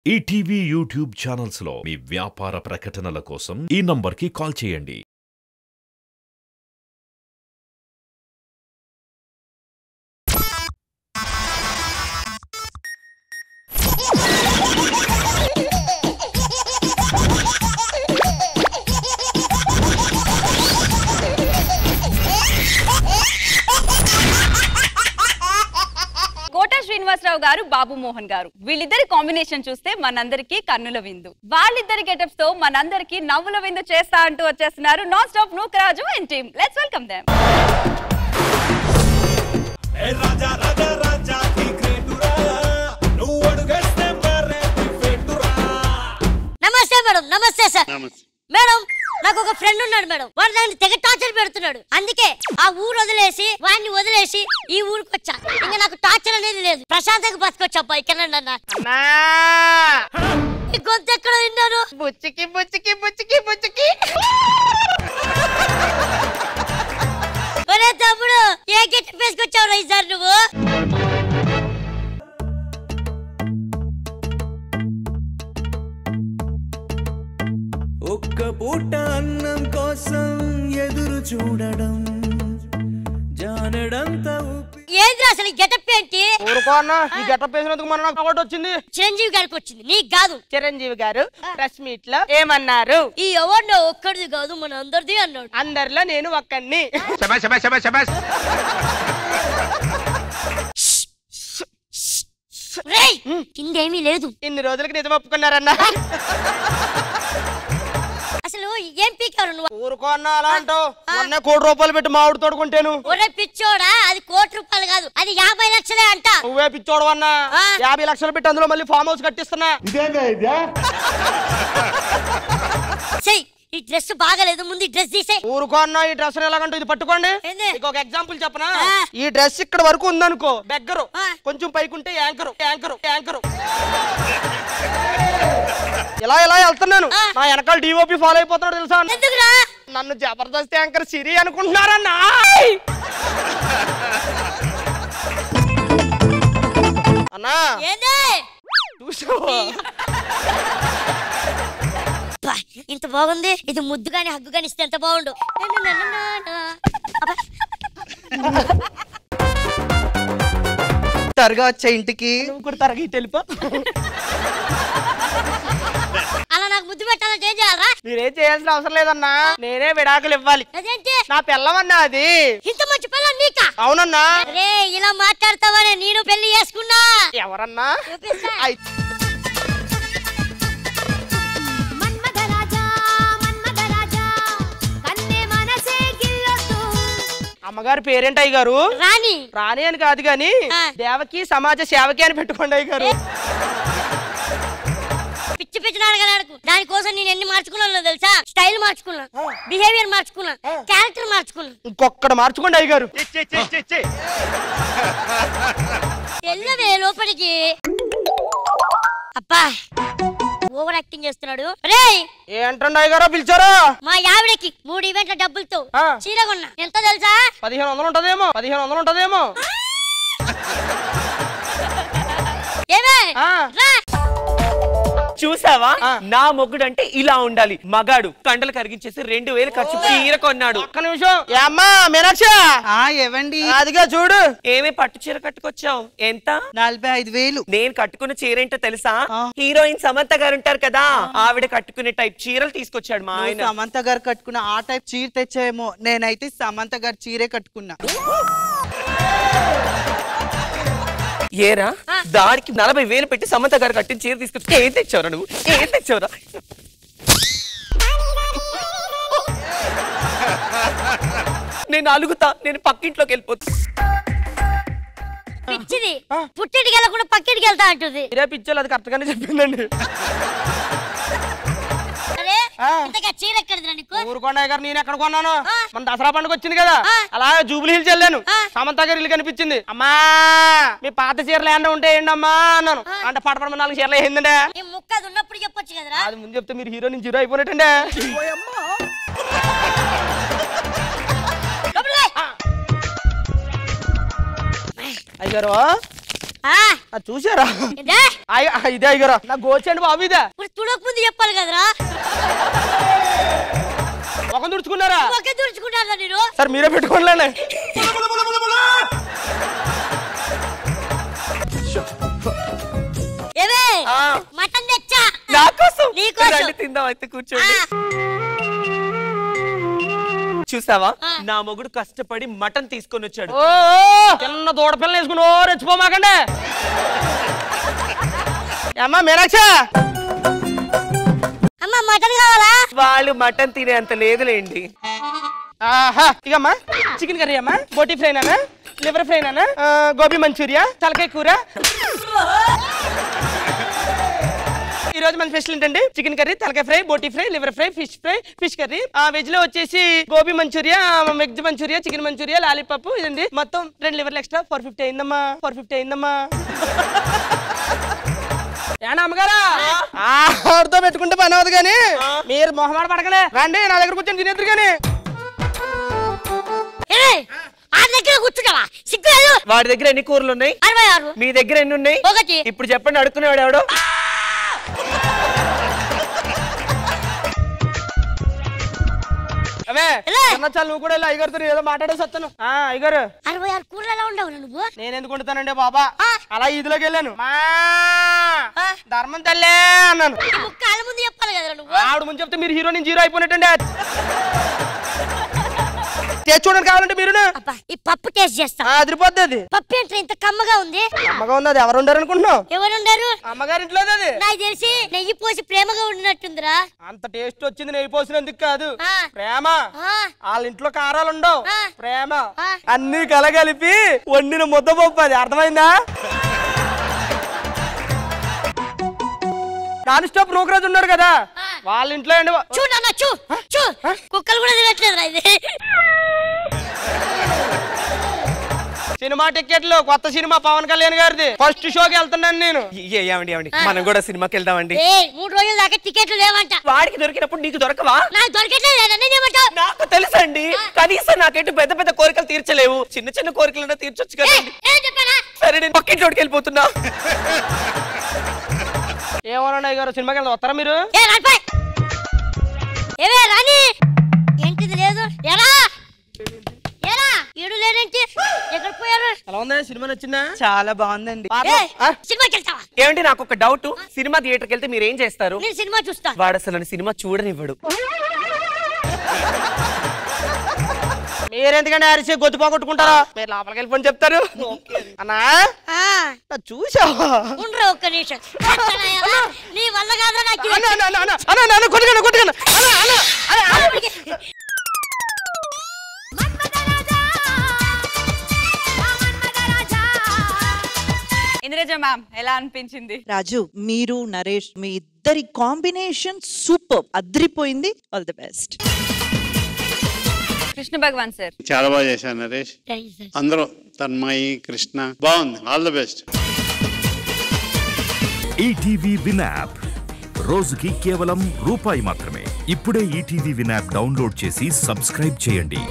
ETV YouTube channels లో మీ వ్యాపార ప్రకటనల కోసం ఈ నంబర్కి కాల్ చేయండి. శ్రీనివాసరావు గారు, బాబు మోహన్ గారు, వీళ్ళిద్దరి కాంబినేషన్ చూస్తే మనందరికీ కన్నుల విందు. వాళ్ళిద్దరి గెటప్స్ తో మనందరికీ నవ్వుల విందు చేస్తా అంటూ వచ్చేస్తున్నారు non stop Nookaraju and team. Let's welcome them. నమస్తే మేడం. నమస్తే సార్. మేడం, నాకు ఒక ఫ్రెండ్ ఉన్నాడు మేడం. వాడు దాన్ని తెగ టార్చర్ పెడుతున్నాడు. అందుకే ఆ ఊరు వదిలేసి వాడిని వదిలేసి ఈ ఊరికి వచ్చా. ఇంకా నాకు టార్చర్ అనేది లేదు. ప్రశాంతంగా బతకొచ్చా. ఇక్కడ గొంతు ఎక్కడ విన్నాను? బుచ్చికి బుచ్చికి బుచ్చికి బుచ్చికి. ఒరే తమ్ముడు, ఏ గెట్ వేసుకొచ్చావు రై సార్ నువ్వు? ఒక్క పూట అన్నం కోసం ఎదురు చూడడం జానడంతా ఏంద్రా అసలు గెటప్ ఏంటి? ఊరుకోన్నా, ఈ గెటప్ వేసినందుకు మన నాకు అవార్డు వచ్చింది. చిరంజీవి గారికి వచ్చింది, నీకు కాదు. చిరంజీవి గారు ప్రెస్ మీట్ లో ఏమన్నారు? ఈ అవార్డు ఒక్కడిది కాదు, మన అందరిది అన్నాడు. అందరిలో నేను ఒక్కడిని. కిందేమీ లేదు. ఇన్ని రోజులకి నిజం ఒప్పుకున్నారన్నా. అసలు ఏం పీకారు నువ్వు? ఊరుకోన్నా అలా అంటావు. మొన్న ₹1,00,00,000 పెట్టి మామిడి తోడుకుంటాను. ఒరే పిచ్చోడా, అది ₹1,00,00,000 కాదు, అది 50 లక్షలే అంట. నువ్వే పిచ్చోడవన్నా. 50 లక్షలు పెట్టి అందులో మళ్ళీ ఫామ్ హౌస్ కట్టిస్తున్నా. చెయ్, ఈ డ్రెస్ బాగాలేదు, ముందు ఈ డ్రెస్ తీసే. ఊరుకోన్నా, ఈ డ్రెస్ ఎలాగంటూ ఇది పట్టుకోండి. ఒక ఎగ్జాంపుల్ చెప్పనా? ఈ డ్రెస్ ఇక్కడ వరకు ఉందనుకో బెగ్గరు, కొంచెం పైకుంటే యాంకరు యాంకరు యాంకరు. ఇలా ఇలా వెళ్తున్నాను, నా వెనకాల డిఓపి ఫాలో అయిపోతున్నాడు తెలుసా? నన్ను జబర్దస్త్ యాంకర్ సిరి అనుకుంటున్నారన్నా. అన్నా చూసావా? ఇంత బాగుంది, ఇది ముద్దు గాని హగ్గు గాని ఇస్తే ఎంత బాగుండు. త్వరగా వచ్చే ఇంటికి. తరగా తెలిపా. అలా నాకు ముద్దు పెట్టాలంటే ఏం చేయాలరా? మీరేం చేయాల్సిన అవసరం లేదన్నా, నేనే విడాకులు ఇవ్వాలి. అదేంటి? నా పిల్లవన్నా అది. ఇంత మంచి పిల్ల నీకా? అవునన్నా. రే, ఇలా మాట్లాడతావనే నేను పెళ్లి చేసుకున్నా. ఎవరన్నా? అమ్మగారి పేరేంటి అయ్య గారు? రాణి. రాణి అని కాదు గాని దేవకి సమాజ సేవకి అని పెట్టుకోండి అయ్య గారు. పిచ్చి పిచ్చి నాడగలాడకు. దానికోసం నేను ఎన్ని మార్చుకున్నాను తెలుసా? స్టైల్ మార్చుకున్నా, బిహేవియర్ మార్చుకున్నా, క్యారెక్టర్ మార్చుకున్నా. ఇంకొక్కడ మార్చుకోండి అయ్య గారు. వెళ్ళవే లోపలికి. అబ్బా, ఓవర్ యాక్టింగ్ చేస్తున్నాడు. రే, ఏంటండి అయ్య గారు పిలిచారా? మా ఆవిడకి 3 ఈవెంట్ల డబ్బులతో చీర కొన్నా. ఎంత తెలుసా? 1500 ఉంటదేమో. 1500 ఉంటదేమో. ఏమే చూసావా, నా మొగుడు అంటే ఇలా ఉండాలి. మగాడు కండలు కరిగించేసి 2000 ఖర్చు చీర కొన్నాడు. ఒక్క నిమిషం. ఏమ్మా మీనాక్షి? ఏవండి? అదిగా చూడు. ఏమే పట్టు చీర కట్టుకొచ్చావు? ఎంత? 45,000. నేను కట్టుకున్న చీర ఏంటో తెలుసా? హీరోయిన్ సమంత గారు ఉంటారు కదా, ఆవిడ కట్టుకునే టైప్ చీరలు తీసుకొచ్చాడు మా ఆయన. సమంత గారు కట్టుకున్న ఆ టైప్ చీర తెచ్చాయేమో. నేనైతే సమంత గారు చీరే కట్టుకున్నా. ఏరా, దానికి 40,000 పెట్టి సమంత గారు కట్టిన చీర తీసుకొచ్చి ఏం తెచ్చావురా నువ్వు? ఏం తెచ్చావురా? నేను అలుగుతా, నేను పక్కింట్లోకి వెళ్ళిపోతా. పిచ్చిది, పుట్టింటికి వెళ్ళకుండా పక్కింటికి వెళ్తా అంటుంది. ఇదే పిచ్చోళ్ళు, అది కరెక్ట్ గానే చెప్పిందండి. చీర ఎక్కడిదిరా నీకు? ఊరుకోండి గారు, నేను ఎక్కడ కొన్నాను? మన దసరా పండుగ వచ్చింది కదా, అలా జూబ్లీ హిల్స్ వెళ్ళాను. సమంత గారు ఇల్లు కనిపించింది. అమ్మా, మీ పాత చీరలు ఏమన్నా ఉంటే ఏంటమ్మా అన్నాను. అంటే పడపడ 4 చీరలు ఏంటంటే ముక్క అది ఉన్నప్పుడు చెప్పొచ్చు కదరా. అది ముందు చెప్తే మీరు హీరో నుంచి హీరో అయిపోయినట్టండి. అయ్యారు ఆ చూసారా ఇదే ఇదే అయ్యారా నా గోచండి బాబు ఇదే ఇప్పుడు తుడక ముందు చెప్పాలి కదరా ఒక తుడుచుకున్నారా ఒకే తుడుచుకున్నారా నేను సార్ మీరే పెట్టుకోండి ఏవే మటన్ తెచ్చా నా కోసం నీకోసం. రండి తిందాం అయితే కూర్చోండి చూసావా నా మొగుడు కష్టపడి మటన్ తీసుకొని వచ్చాడు ఓ చిన్న దూడపిల్ల వేసుకుని ఓ రెచ్చిపోమాకండి అమ్మా మీనాక్ష అమ్మ మటన్ కావాలా వాళ్ళు మటన్ తినే అంత లేదులేండి ఇకమ్మా చికెన్ కర్రీ అమ్మా బోటీ ఫ్రైనా లివర్ ఫ్రైనా గోబీ మంచూరియా తలకాయ కూర ఈ రోజు మన స్పెషల్ ఏంటంటే చికెన్ కర్రీ తలకాయ fry boti fry liver fry fish curry veg లో వచ్చేసి gobi manchurian veg manchurian chicken manchurian lollipop ఇదండి మొత్తం 2 లివర్లు ఎక్స్ట్రా 450 అయిందమ్మా ఏనా అమ్మగారా ఆడితో పెట్టుకుంటే పని అవదు కానీ మీరు మొహమాట పడకనే రండి నా దగ్గర కూర్చొని తినేద్దరు కానీ కూర్చుంటావా సిగ్గు వాడి దగ్గర ఎన్ని కూరలు ఉన్నాయి 66 మీ దగ్గర ఎన్ని ఉన్నాయి ఒకటి ఇప్పుడు చెప్పండి అడుక్కునేవాడు ఎవడో చాలు నువ్వు కూడా అయ్యగారితో ఏదో మాట్లాడేసి వస్తాను అయ్యగారు 66 కూరలు ఎలా ఉండవు నువ్వు నేను ఎందుకు వండుతానండి బాబా అలా ఈదులోకి వెళ్ళాను ధర్మం తల్లే అన్నాను కాళ్ళ ముందు చెప్పాలి కదా నువ్వు ఆవిడ ముందు చెప్తే మీరు హీరో నుంచి జీరో అయిపోయినట్టండి టేస్ట్ చూడండి కావాలంటే మీరు ఈ పప్పు టేస్ట్ చేస్తా అదిరిపోద్ది అది పప్పు ఏంటో ఇంత కమ్మగా ఉంది అమ్మగా ఉంది అది ఎవరు ఉండారు అనుకుంటున్నావు ఎవరు ఉండారు అమ్మగారి ఇంట్లో అది నాకు తెలిసి నెయ్యి పోసి ప్రేమగా ఉండినట్టుందిరా అంత టేస్ట్ వచ్చింది నెయ్యి పోసినందుకు కాదు ఆ. ప్రేమ ఆ. వాళ్ళ ఇంట్లో కారాలు ఉండవు ఆ. ప్రేమ ఆ. అన్ని కలగలిపి వండిన ముద్దపప్పు అది అర్థమైందా నాన్ స్టాప్ నూకరాజు ఉన్నాడు కదా వాళ్ళ ఇంట్లో అండి చూడన్నా చూ కుక్కలు కూడా తినట్లేదురా ఇది సినిమా టికెట్లు కొత్త సినిమా పవన్ కళ్యాణ్ గారిది ఫస్ట్ షోకి వెళ్తున్నాను నేను ఏమండి మనం కూడా సినిమాకి వెళ్దామండి 3 రోజుల దాకా టికెట్లు లేవంట వాడికి దొరికినప్పుడు నీకు దొరకవా నాకు దొరకట్లేదు నాకు తెలుసండి కనీసం నాకేంటి పెద్ద పెద్ద కోరికలు తీర్చలేవు చిన్న చిన్న కోరికలు తీర్చొచ్చు కదండి సరే నేను పక్కింట్లోకి వెళ్ళిపోతున్నా ఏమన్నా గారు సినిమాకి వెళ్దాం వస్తారా మీరు ఏవే రాని ఏంటిది లేదు ఎరా ఏడు లేదేంటి ఎక్కడ పోయారు ఎలా ఉంది సినిమా నచ్చిందా చాలా బాగుందండి సినిమాకి వెళ్తావా ఏమండి నాకు ఒక డౌట్ సినిమా థియేటర్కి వెళ్తే మీరు ఏం చేస్తారు నేను సినిమా చూస్తా వాడు అసలు సినిమా చూడనివ్వడు మీరెందుకంటే అరిసి గొద్దు పోగొట్టుకుంటారా మీరు లోపలికి వెళ్ళిపోని చెప్తారు అన్నా చూసావా ఉండరా ఒక్క నిమిషం నీ వల్ల కాదురా నాకు కొట్టుకున్నా ఇంద్రజ మ్యామ్ ఎలా అనిపించింది? రాజు మీరు నరేష్ మీ ఇద్దరి కాంబినేషన్ సూపర్ అద్రిపోయింది. All the best. Krishna Bhagavan sir చాలా బాగా చేశారు నరేష్. అందరూ తన్మయి కృష్ణ బాగుంది. All the best. ETV win app రోజుకి కేవలం రూపాయి మాత్రమే. ఇప్పుడే ఈటీవీ విన్ యాప్ డౌన్లోడ్ చేసి సబ్స్క్రైబ్ చేయండి.